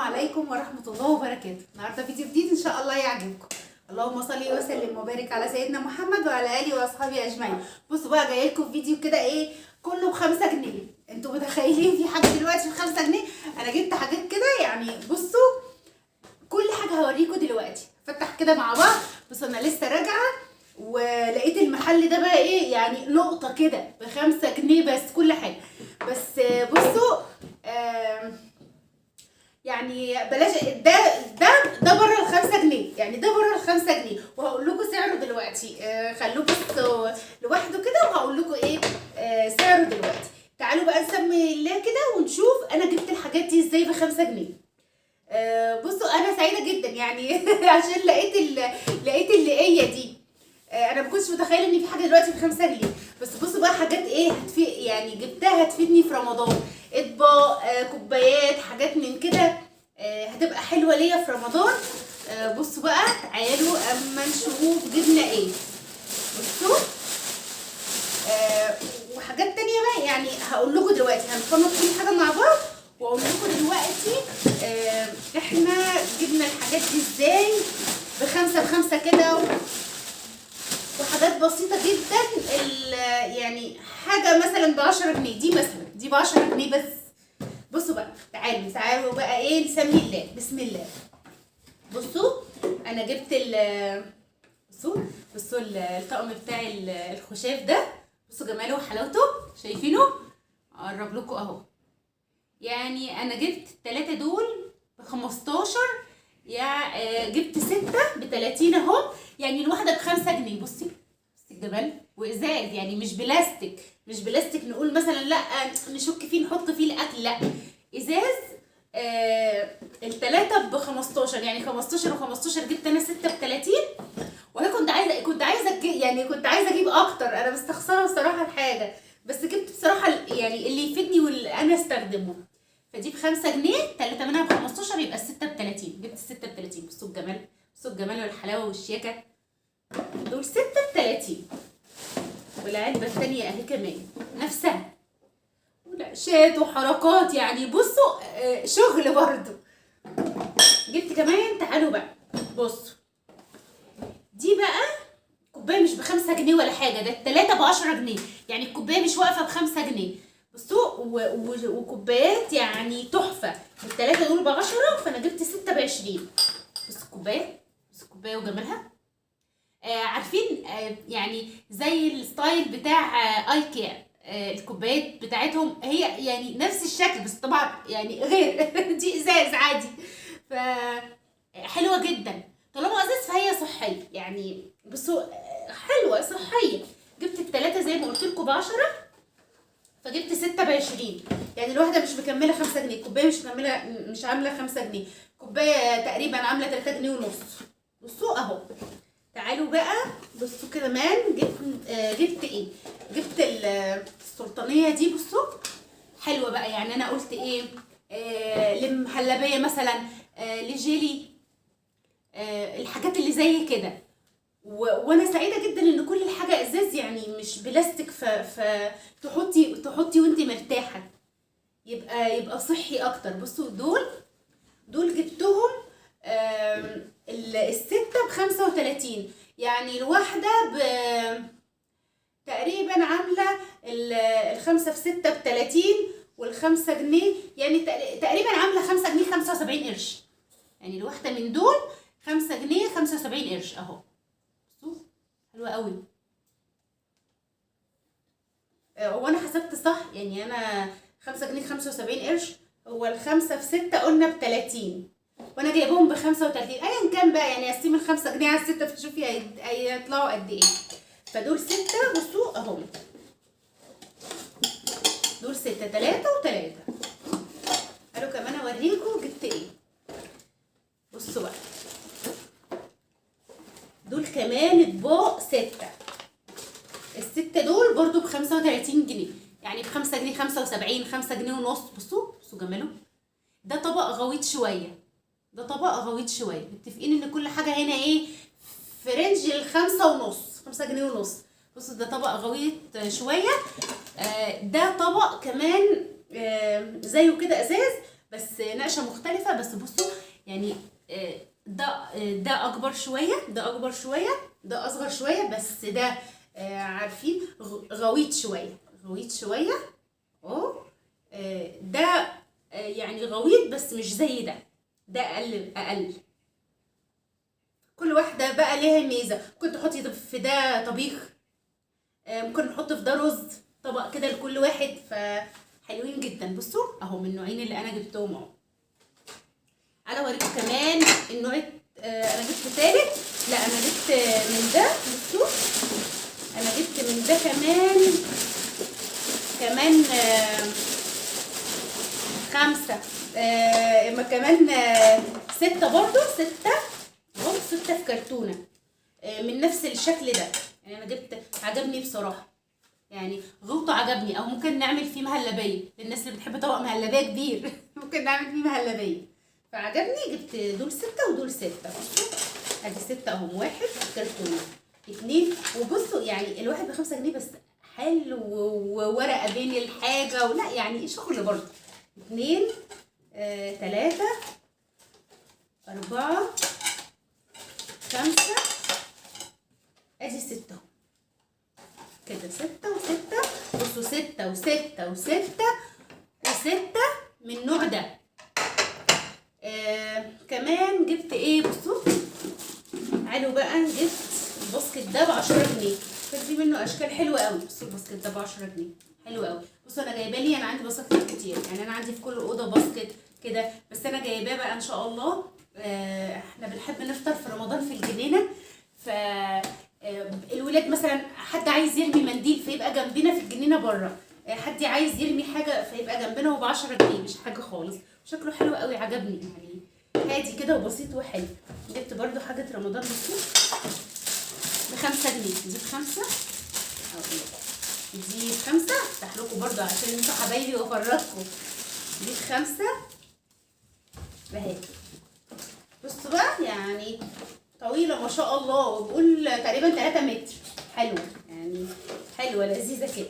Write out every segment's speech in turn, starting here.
عليكم ورحمة الله وبركاته. النهارده فيديو جديد ان شاء الله يعجبكم. اللهم صل وسلم وبارك على سيدنا محمد وعلى اله واصحابه اجمعين. بصوا بقى جاي لكم فيديو كده ايه كله ب5 جنيه. انتوا متخيلين في حاجه دلوقتي ب5 جنيه؟ انا جبت حاجات كده يعني بصوا كل حاجه هوريكم دلوقتي. فتح كده مع بعض. بصوا انا لسه راجعه ولقيت المحل ده بقى ايه يعني نقطه كده ب5 جنيه بس كل حاجه. بس بصوا يعني بلاش ده بره ال5 جنيه، يعني ده بره ال5 جنيه وهقول لكم سعره دلوقتي. خلوه بس لوحده كده وهقول لكم ايه سعره دلوقتي. تعالوا بقى نسمي الله كده ونشوف انا جبت الحاجات دي ازاي ب5 جنيه. بصوا انا سعيده جدا يعني عشان لقيت اللي دي. انا ما كنتش متخيله ان في حاجه دلوقتي ب5 جنيه. بس بصوا بقى حاجات ايه يعني جبتها هتفيدني في رمضان. اطباق كوبايات حاجات من كده هتبقى حلوه ليا في رمضان. بصوا بقى تعالوا اما نشوف جبنا ايه. بصوا وحاجات تانية بقى يعني هقول لكم دلوقتي هنخلط كل حاجه مع بعض واقول لكم دلوقتي احنا جبنا الحاجات دي ازاي ب5 كده وحاجات بسيطه جدا. يعني حاجه مثلا ب10 جنيه دي مثلا دي ب10 جنيه بس. بصوا بقى تعالوا بقى ايه نسمي الله. بسم الله. بصوا انا جبت بصوا الطقم بتاع الخشاف ده. بصوا جماله وحلاوته شايفينه؟ اقرب لكم اهو. يعني انا جبت 3 دول ب15 يعني جبت 6 ب30 اهو. يعني الواحده ب5 جنيه. بصي الجمال وازاز يعني مش بلاستيك نقول مثلا لا نشك فيه نحط فيه الاكل، لا ازاز. الثلاثه ب15 يعني 15 و15 جبت انا 6 ب30. وانا كنت عايزه اجيب اكتر. انا مستخسره بصراحه الحاجه بس جبت بصراحه يعني اللي يفيدني واللي انا استخدمه. فدي ب5 جنيه 3 منها ب15 يبقى 6 ب30. جبت 6 ب30. بصوا الجمال والحلاوه والشياكه. دول 6 ب30 والعلبه الثانيه اهي كمان نفسها ونقشات وحركات يعني بصوا شغل برضو. جبت كمان تعالوا بقى بصوا دي بقى كوبايه مش ب5 جنيه ولا حاجه. ده الثلاثه ب10 جنيه يعني الكوبايه مش واقفه ب5 جنيه. بصوا وكوبايات يعني تحفه. الثلاثه دول ب10 فانا جبت 6 ب20. بصوا الكوبايه وجمالها. عارفين يعني زي الستايل بتاع ايكيا. الكوبايات بتاعتهم هي يعني نفس الشكل بس طبعا يعني غير دي ازاز عادي. ف حلوه جدا طالما ازاز فهي صحيه يعني. بصوا حلوه صحيه. جبت الثلاثه زي ما قلت لكم ب10 فجبت 6 ب20. يعني الواحده مش مكمله 5 جنيه. الكوبايه مش عامله 5 جنيه. كوبايه تقريبا عامله 3 جنيه ونص. بصوا اهو. تعالوا بقى بصوا كمان جبت ايه. جبت السلطانيه دي. بصوا حلوه بقى يعني انا قلت ايه لمهلبيه مثلا لجيلي الحاجات اللي زي كده. وانا سعيده جدا ان كل الحاجه ازاز يعني مش بلاستيك. تحطي وانت مرتاحه يبقى صحي اكتر. بصوا دول جبتهم الستة ب35 يعني الواحدة تقريبا عاملة الخمسة في 6 ب30 وال5 جنيه يعني تقريبا عاملة 5 جنيه 75 قرش. يعني الواحدة من دول 5 جنيه 75 قرش اهو. بصوا حلوة قوي. وانا حسبت صح يعني انا 5 جنيه 75 قرش. هو ال5 في 6 قلنا ب30 وانا جايبهم ب35 ايا كان بقى يعني اقسم ال5 جنيه على 6 فشوفي هيطلعوا قد ايه. فدول 6 بصوا اهو. دول 6 3 و3. قالوا كمان اوريكم جبت ايه. بصوا بقى دول كمان اطباق 6. ال6 دول برضو ب35 جنيه يعني ب5 جنيه 75 5 جنيه ونص. بصوا جماله. ده طبق غويط شويه. متفقين ان كل حاجه هنا ايه في رينج ال5 ونص 5 جنيه ونص. بصوا ده طبق غويط شويه. ده طبق كمان زيه كده ازاز بس نقشه مختلفه. بس بصوا يعني ده اكبر شويه، ده اكبر شويه، ده اصغر شويه، بس ده عارفين غويط شويه، غويط شويه اهو. ده يعني غويط بس مش زي ده، ده اقل اقل. كل واحده بقى ليها ميزه. ممكن تحطي في ده طبيخ، ممكن نحط في ده رز، طبق كده لكل واحد، فحلوين جدا. بصوا اهو من النوعين اللي انا جبتهم اهو. انا اوريكم كمان النوع انا جبت ثالث، لا انا جبت من ده. بصوا انا جبت من ده كمان 5 اما كمان 6 برضو، 6 اهو، 6 في كرتونه من نفس الشكل ده. يعني انا جبت، عجبني بصراحه، يعني غوطه عجبني. او ممكن نعمل فيه مهلبيه للناس اللي بتحب طبق مهلبيه كبير ممكن نعمل فيه مهلبيه، فعجبني. جبت دول 6 ودول 6. بصوا ادي 6 اهم، 1 في كرتونه، 2. وبصوا يعني الواحد ب5 جنيه بس حلو، وورقه بين الحاجه، ولا يعني شغل برضه. 2 3 4 5 ادي 6 كده، 6 و6. بصوا 6 و6 و6 و6 من النوع ده. كمان جبت ايه؟ بصوا تعالوا بقى، جبت الباسكت ده ب10 جنيه. كان في منه اشكال حلوه قوي. بصوا الباسكت ده ب10 جنيه حلو قوي. بصوا انا جايبه لي، انا عندي باسكت كتير، يعني انا عندي في كل اوضه باسكت كده، بس انا جايباه بقى ان شاء الله. احنا بنحب نفطر في رمضان في الجنينه، ف الولاد مثلا حد عايز يرمي منديل فيبقى جنبنا في الجنينه بره، حد عايز يرمي حاجه فيبقى جنبنا، وب10 جنيه مش حاجه خالص. شكله حلو قوي، عجبني، يعني هادي كده وبسيط وحلو. جبت برده حاجه رمضان. بصوا ب5 جنيه، دي ب5 او دي ب5. افتح لكم برده عشان انتوا حبايبي وافرجكم. دي ب5 اهي. بصوا بقى يعني طويله ما شاء الله، وبقول تقريبا 3 متر. حلوه يعني، حلوه لذيذه كده.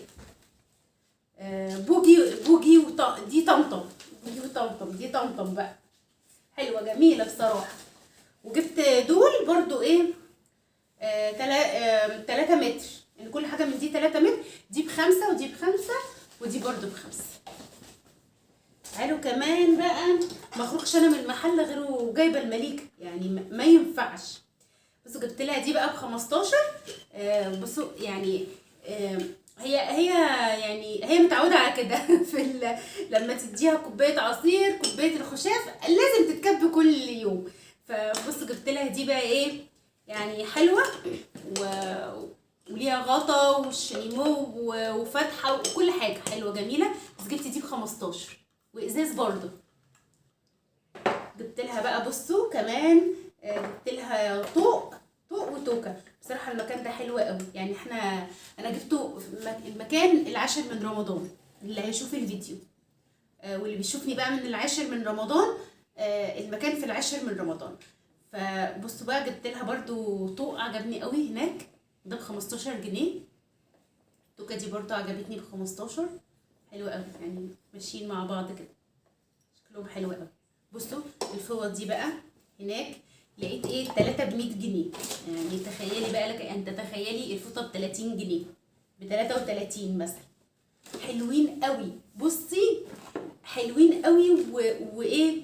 بوجي دي طمطم، بوجي وطمطم، دي طمطم بقى، حلوه جميله بصراحه. وجبت دول برضو ايه 3 متر، يعني كل حاجه من دي 3 متر. دي ب5 ودي ب5 ودي برضو ب5. تعالوا كمان بقى، ما اخرجش انا من المحل غير وجايبه المليكه، يعني ما ينفعش. بصوا جبت لها دي بقى ب15. بصوا يعني هي يعني هي متعوده على كده في لما تديها كوبايه عصير، كوبايه الخشاف لازم تتكب كل يوم. فبصوا جبت لها دي بقى ايه، يعني حلوه وليها غطا والشنيمو وفتحه وكل حاجه حلوه جميله. بس جبت دي ب15 وازاز برضو. جبت لها بقى بصوا كمان جبت لها طوق وتوكه. بصراحه المكان ده حلو قوي، يعني انا جبته في المكان العاشر من رمضان. اللي هيشوف الفيديو واللي بيشوفني بقى من العاشر من رمضان، المكان في العاشر من رمضان. فبصوا بقى جبت لها برضو طوق عجبني قوي هناك، ده ب15 جنيه. التوكه دي برضو عجبتني ب15، حلوه قوي، يعني ماشيين مع بعض كده، شكلهم حلو قوي. بصوا الفوط دي بقى هناك لقيت ايه 3 ب100 جنيه. يعني تخيلي بقى، لك انت تخيلي الفوطه ب30 جنيه، ب33 مثلا. حلوين قوي، بصي حلوين قوي وايه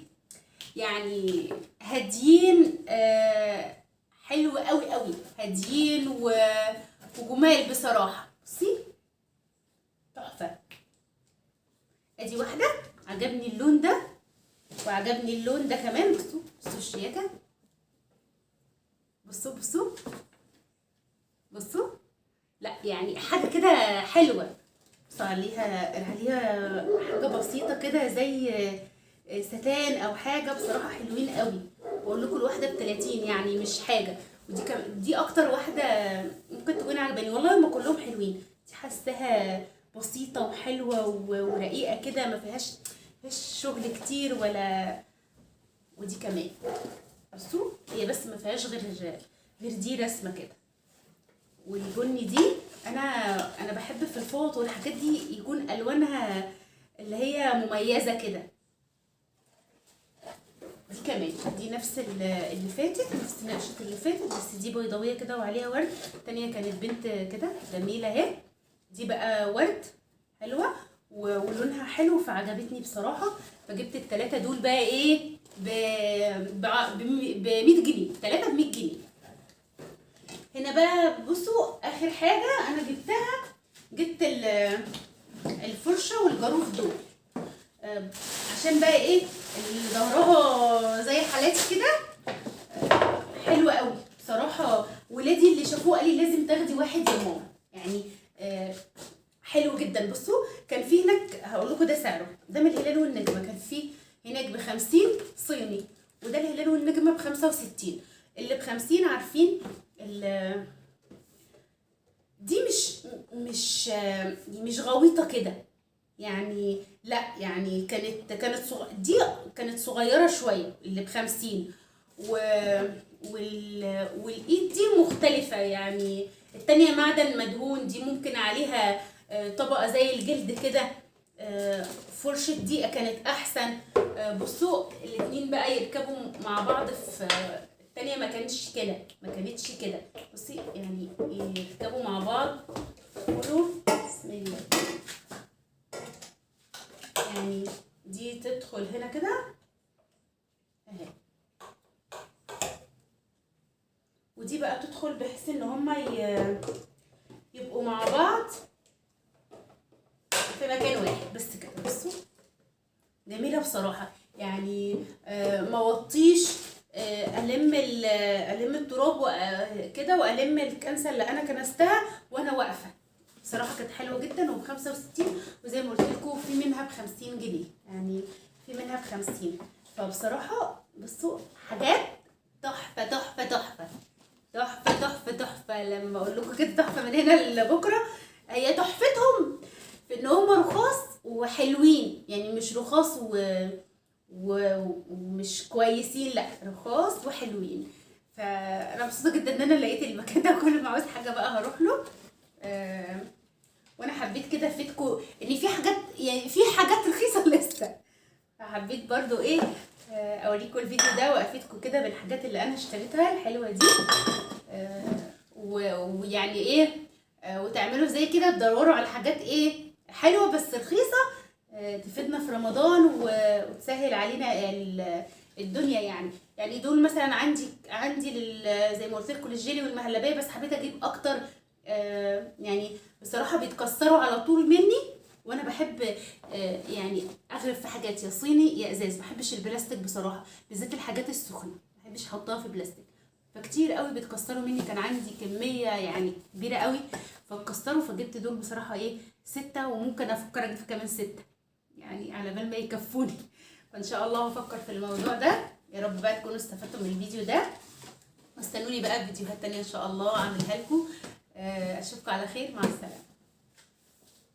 يعني هاديين، حلو قوي قوي، هاديين وجمال بصراحه. بصي تحفه. ادي واحده عجبني اللون ده، وعجبني اللون ده كمان. بصوا الشياكه، بصوا لا يعني حاجه كده حلوه. بصوا عليها حاجه بسيطه كده زي ستان او حاجه، بصراحه حلوين قوي. واقول لكم الواحده ب30 يعني مش حاجه. ودي دي اكتر واحده ممكن تكون عجباني، والله هم كلهم حلوين. دي حاساها بسيطه وحلوه ورقيقه كده، ما فيهاش شغل كتير ولا. ودي كمان بصوا هي بس ما فيهاش غير دي رسمه كده. والبني دي انا بحب في الفوط والحاجات دي يكون الوانها اللي هي مميزه كده. كمان دي نفس اللي فاتت، نفس نقشه اللي فاتت، بس دي بيضاويه كده وعليها ورد. التانيه كانت بنت كده جميله اهي، دي بقى ورد حلوه ولونها حلو فعجبتني بصراحه. فجبت الثلاثه دول بقى ايه ب 100 جنيه، 3 ب 100 جنيه. هنا بقى بصوا اخر حاجه انا جبتها، جبت الفرشه والجاروف دول عشان بقى ايه اللي ظهرها زي حالاتي كده حلوه قوي بصراحه. ولادي اللي شافوه قال لي لازم تاخدي واحد يا ماما، يعني حلو جدا. بصوا كان في هناك هقول لكم ده سعره، ده من الهلال والنجمه، كان في هناك ب 50 صيني، وده الهلال والنجمه ب 65. اللي ب 50 عارفين دي مش غويطه كده يعني، لا يعني دي كانت صغيره شويه اللي ب 50 والايد دي مختلفه يعني. التانية معدن مدهون، دي ممكن عليها طبقه زي الجلد كده. فرشه دي كانت احسن. بصوا الاتنين بقى يركبوا مع بعض. في التانية ما كانتش كده، بصي يعني يركبوا مع بعض. قولوا بسم الله. يعني دي تدخل هنا كده اهي، ودي بقى تدخل بحيث ان هما يبقوا مع بعض في مكان واحد بس كده. بصوا جميله بصراحه يعني. ما وطيش الم التراب كده والم الكنسه اللي انا كنستها وانا واقفه. بصراحه كانت حلوه جدا وب 65. وزي ما قلت لكم في منها ب 50 جنيه، يعني في منها ب 50. فبصراحه بصوا حاجات تحفه تحفه تحفه تحفه تحفه تحفه. لما اقول لكم كده تحفه من هنا لبكره. هي تحفتهم في ان هم رخاص وحلوين، يعني مش رخاص ومش كويسين، لا رخاص وحلوين. فانا مبسوطه جدا ان انا لقيت المكان ده. كل ما عاوز حاجه بقى هروح له. وانا حبيت كده افيدكم ان في حاجات، يعني في حاجات رخيصه لسه. فحبيت برضو ايه اوريكم الفيديو ده وافيدكم كده بالحاجات اللي انا اشتريتها الحلوه دي. ويعني ايه وتعملوا زي كده تدوروا على حاجات ايه حلوه بس رخيصه تفيدنا في رمضان وتسهل علينا الدنيا يعني دول مثلا عندي زي ما قلت لكم الجيلي والمهلبيه، بس حبيت اجيب اكتر. يعني بصراحه بيتكسروا على طول مني، وانا بحب يعني اغرف في حاجات يا صيني يا ازاز. ما بحبش البلاستيك بصراحه، بالذات الحاجات السخنه ما بحبش احطها في بلاستيك. فكتير قوي بيتكسروا مني، كان عندي كميه يعني كبيره قوي فاتكسروا. فجبت دول بصراحه ايه 6، وممكن افكر اجيب كمان 6 يعني على بال ما يكفوني. فان شاء الله هفكر في الموضوع ده. يا رب بقى تكونوا استفدتوا من الفيديو ده، واستنوني بقى في فيديوهات تانية ان شاء الله اعملها لكم. اشوفكم على خير، مع السلامه.